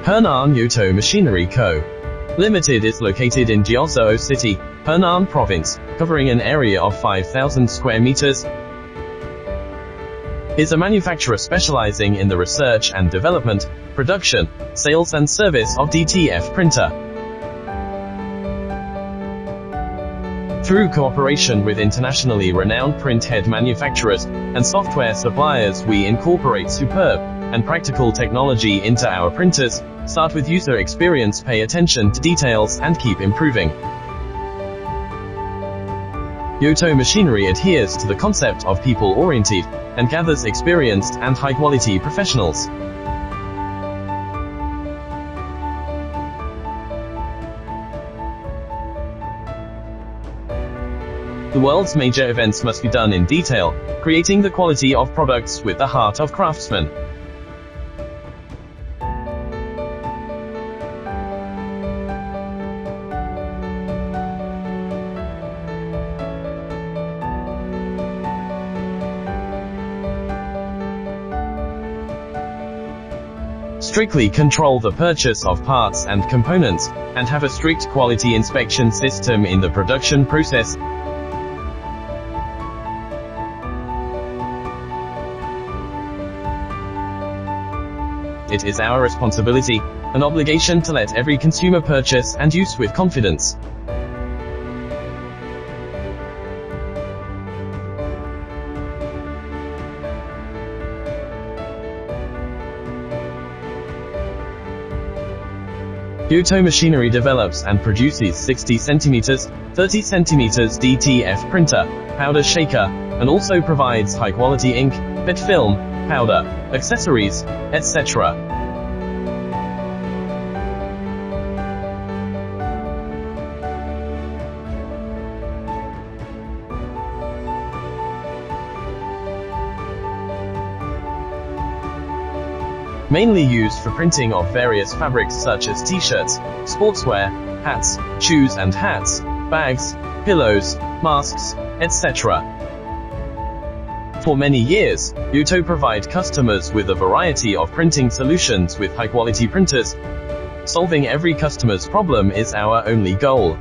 Henan Yoto Machinery Co. Limited is located in Jiuzhou City, Henan Province, covering an area of 5,000 square meters. Is a manufacturer specializing in the research and development, production, sales and service of DTF printer. Through cooperation with internationally renowned printhead manufacturers and software suppliers, we incorporate superb and practical technology into our printers, start with user experience, pay attention to details, and keep improving. Yoto Machinery adheres to the concept of people-oriented and gathers experienced and high-quality professionals. The world's major events must be done in detail, creating the quality of products with the heart of craftsmen. Strictly control the purchase of parts and components, and have a strict quality inspection system in the production process. It is our responsibility, an obligation to let every consumer purchase and use with confidence. Yoto Machinery develops and produces 60cm, 30cm DTF printer, powder shaker, and also provides high-quality ink, bed film, powder, accessories, etc. Mainly used for printing of various fabrics such as t-shirts, sportswear, hats, shoes and hats, bags, pillows, masks, etc. For many years, Yoto provide customers with a variety of printing solutions with high-quality printers. Solving every customer's problem is our only goal.